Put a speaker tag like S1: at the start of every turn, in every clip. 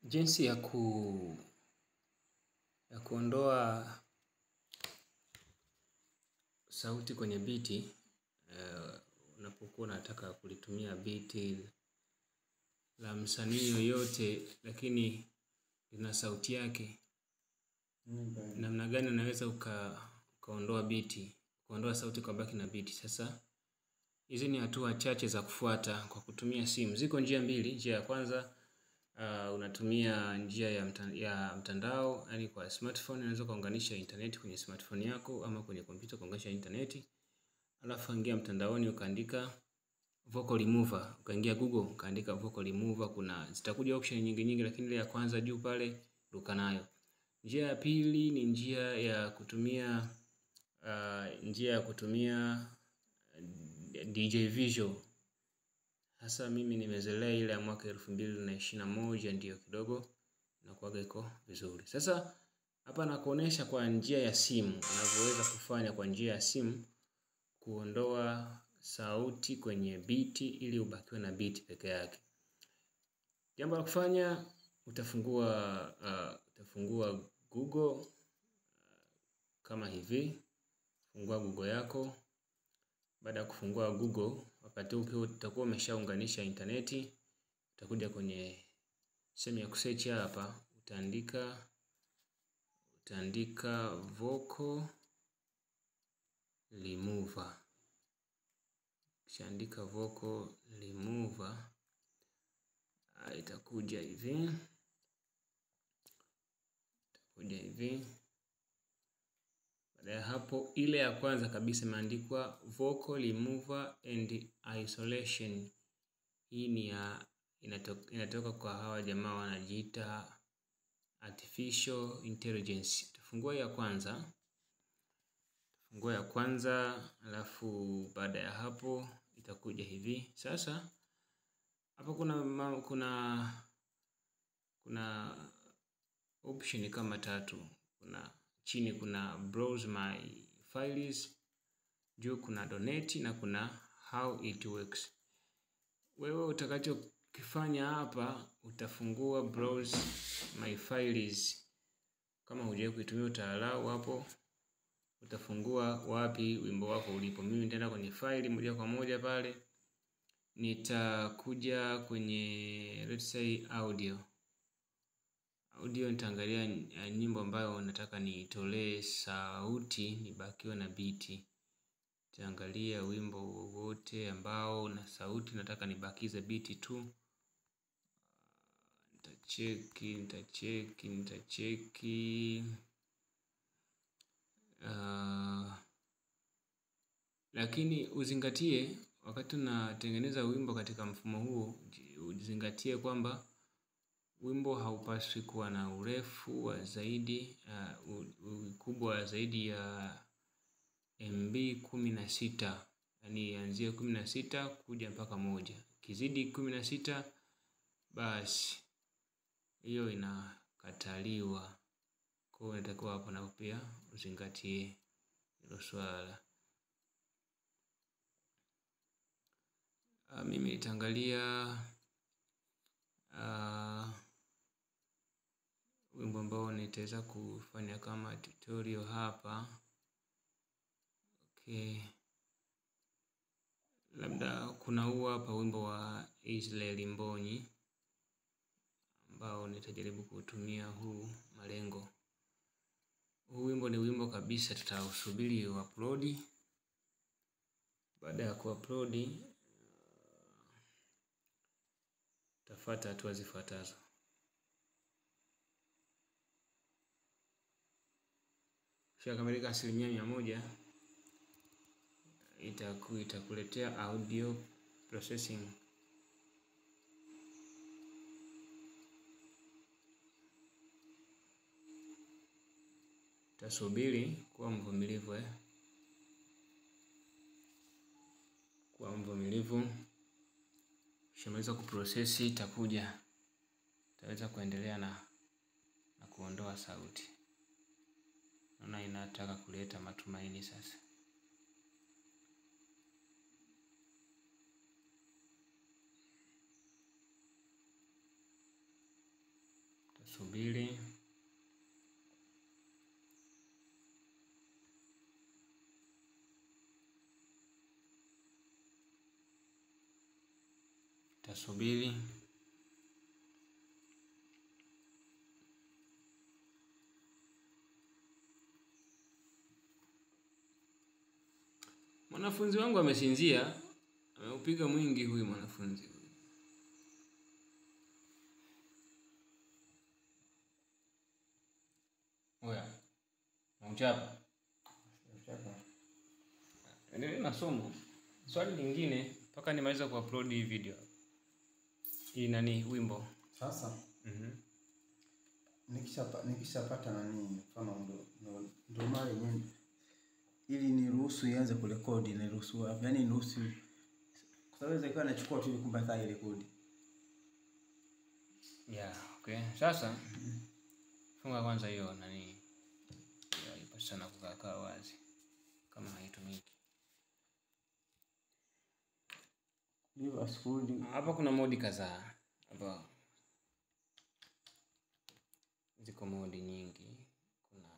S1: Jinsi ya kuondoa sauti kwenye biti, unapokuwa unataka kulitumia biti la msanii yoyote lakini lina sauti yake. Namna gani unaweza ukaondoa biti, kuondoa sauti kwa baki na biti. Sasa hizi ni hatua chache za kufuata kwa kutumia simu. Ziko njia mbili. Njia ya kwanza, unatumia njia ya mtandao, yani kwa smartphone unaweza kuunganisha internet kwenye smartphone yako ama kwenye kompyuta kuunganisha internet. Alafu ingia mtandaoni ukaandika vocal remover, ukaingia Google ukaandika vocal remover, kuna zitakuja option nyingi lakini ile ya kwanza juu pale ruka nayo. Njia ya pili ni njia ya kutumia DJ Visual. Hasa mimi nimezoea ile ya mwaka 2021 ndio kidogo inakuwa iko vizuri. Sasa hapa nakuonesha kwa njia ya simu, unavyoweza kufanya kwa njia ya simu kuondoa sauti kwenye biti ili ubakiwe na biti peke yake. Jambo la kufanya, utafungua Google kama hivi. Fungua Google yako. Baada ya kufungua Google, wakati huo utakuwa umeshaunganisha interneti. Utakuja kwenye sehemu ya kusearch hapa, utaandika vocal remover. Kishaandika vocal remover, itakuja hivi. Baada ya hapo, ile ya kwanza kabisa imeandikwa vocal remover and isolation. Hii ni inatoka kwa hawa jamaa wanajiita artificial intelligence. Tufungua ya kwanza, alafu baada ya hapo itakuja hivi. Sasa hapo kuna option kama tatu. Chini kuna browse my files, juu kuna donate na kuna how it works. Wewe utakachokifanya hapa, utafungua browse my files. Kama hujawahi kuitumia utaalamu hapo, utafungua wapi wimbo wako ulipo. Mimi nitaenda kwenye file moja kwa moja pale. Nitakuja kwenye let's say audio. Nitaangalia nyimbo ambayo nataka nitolee sauti nibakiwe na biti. Nitaangalia wimbo wowote ambao na sauti nataka nibakize biti tu. Nitacheki. Lakini uzingatie wakati unatengeneza wimbo katika mfumo huu, uzingatie kwamba wimbo haupaswi kuwa na urefu wa zaidi, ukubwa zaidi ya MB 16. Yani anzia 16 kuja mpaka 1. Kizidi 16 basi hiyo inakataliwa. Kwa hiyo nitakuwa hapo na pia uzingatie hilo swala. Mimi nitaangalia wimbo ambao nitaweza kufanya kama tutorial hapa. Okay. Labda kuna huu hapa wimbo wa Israel Mbonyi ambao nitajaribu kutumia huu malengo. Huu wimbo ni wimbo kabisa, tutausubiri upload. Baada ya kuupload, tafuata hatua zifuatazo. Kishakamilika 100%, itakuletea audio processing. Tasubiri, kuwa mvumilivu Kuwa mvumilivu. Ukishamaliza kuprocess itakuja. Utaweza kuendelea na kuondoa sauti. Naona inataka kuleta matumaini sasa. Tasubiri. Tasubiri. Mwanafunzi wangu amesinzia, ameupiga mwingi huyu mwanafunzi. Oya, unachapa? Endelea na somo. Swali lingine mpaka nimaliza kuupload hii video. Hii nani wimbo?
S2: Sasa. Nikishapata nani mfano ndo mara yenyewe ili niruhusu ianze kurekodi, niruhusu yani niruhusu kwa sababu inaweza nachukua tu kumbe saa ile rekodi.
S1: Yeah, okay. Sasa funga kwanza hiyo nani. Ya ipo sana kukaa wazi kama haitumiki.
S2: Ndio asikundi.
S1: Hapa kuna modi kadhaa. Hapa ziko modi nyingi. Kuna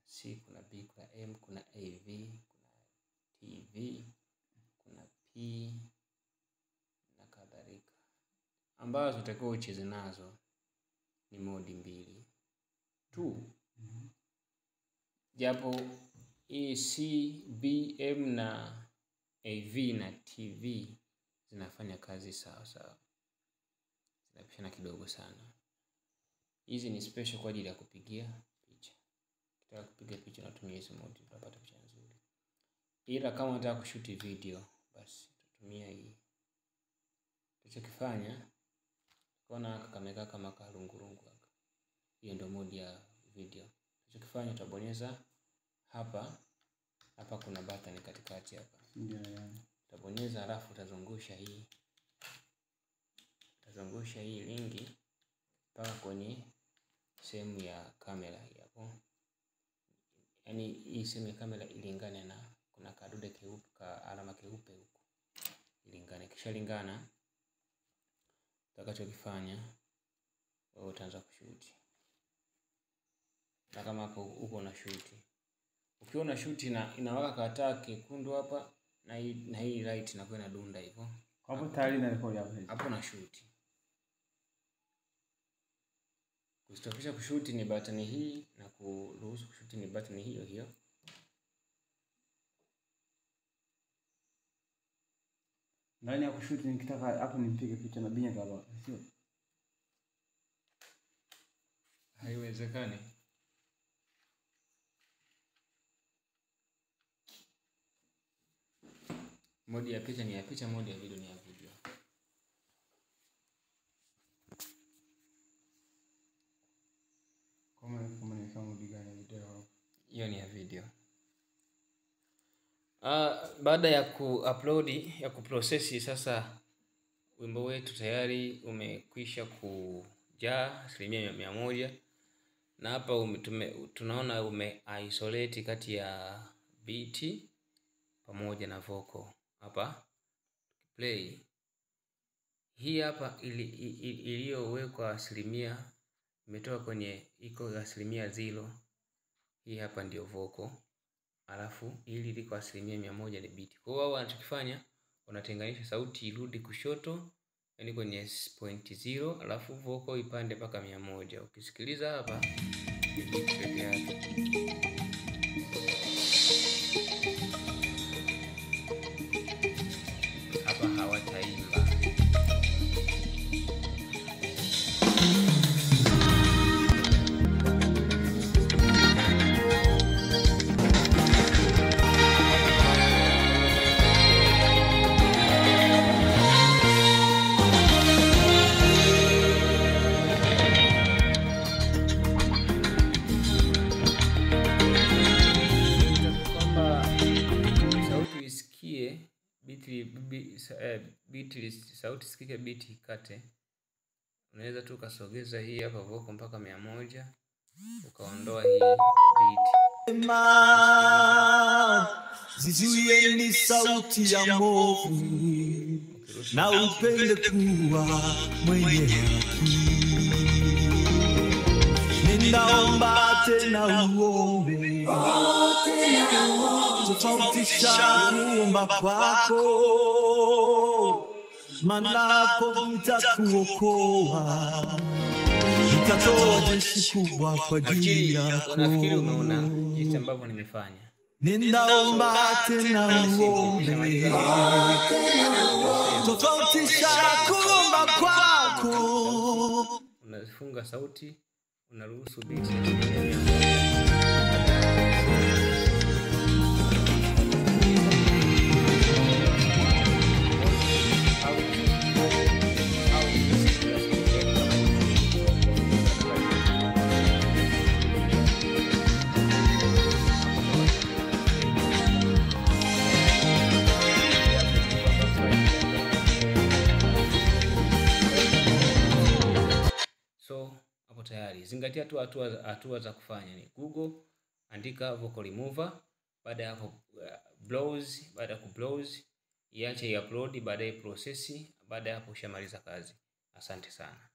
S1: C, kuna B, kuna M, kuna AV, kuna TV, kuna P na kadhalika. Ambazo utakiwa ucheze nazo ni modi mbili tu. Japo hii C, B, M na AV na TV zinafanya kazi sawa sawa. Zinapishana kidogo sana. Hizi ni special kwa ajili ya kupigia picha. Ukitaka kupiga picha unatumia hizo mode utapata picha nzuri. Ila kama unataka kushuti video basi utatumia hii. Tunachokifanya kuna kamera kama karungurungu hapa. Hiyo ndio mode ya video. Tunachokifanya utabonyeza hapa. Hapa kuna button katikati hapa.
S2: Yeah.
S1: Utabonyeza alafu utazungusha hii. Utazungusha hii lingi mpaka kwenye sehemu ya kamera hapo. Yaani hii sehemu ya kamera ilingane na kuna kadude keupe ka alama keupe huko. Ilingane, kisha lingana utakachokifanya wewe utaanza kushuti. Na kama hapo uko na shuti. Ukiwa na shuti na inawaka kataa kekundu hapa na hii light inakuwa inadunda hivyo.
S2: Hapo tayari na record hapo.
S1: Hapo na shuti. Kustopisha kushuti ni button hii na kuruhusu kushuti ni button hiyo hiyo.
S2: Ndani ya kushuti nikitaka hapo nimpige picha na binya kama sio.
S1: Haiwezekani. Modi ya picha ni ya picha, modi ya video ni ya video.
S2: Kama ni kama video.
S1: Hiyo ni ya video. Baada ya kuupload ya kuprocess sasa wimbo wetu tayari umekwisha kujaa 100%. Na hapa tunaona isolate kati ya beat pamoja na vocal. Hapa play hii hapa iliyowekwa 0% imetoka kwenye iko 0%. Hii hapa ndio vocal. Alafu ili liko 100% ni beat. Kwa hiyo wanachokifanya wanatenganisha sauti irudi kushoto, yani kwenye point 0, alafu vocal ipande mpaka 100. Ukisikiliza hapa ni beat pekee yake. Hapa hawataimba. Sauti sikike beat ikate. Unaweza tu ukasogeza hii hapa vocal mpaka 100, ukaondoa hii beat.
S3: Zizuie ni sauti ya movu na upende kuwa mwenye haki. Ninaomba tena uombe, tofautisha kuomba kwako, manapo nitakuokoa, nitatoa jeshi kubwa kwa ajili yako.
S1: Nafikiri umeona jinsi ambavyo nimefanya.
S3: Ninaomba tena uombe, tofautisha kuomba kwako.
S1: Unafunga sauti, unaruhusu beat. So hapo tayari. Zingatia tu hatua za kufanya ni Google, andika vocal remover, baada ya hapo browse, baada ya kubrowse iache upload, baadaye process, baada ya hapo ushamaliza kazi. Asante sana.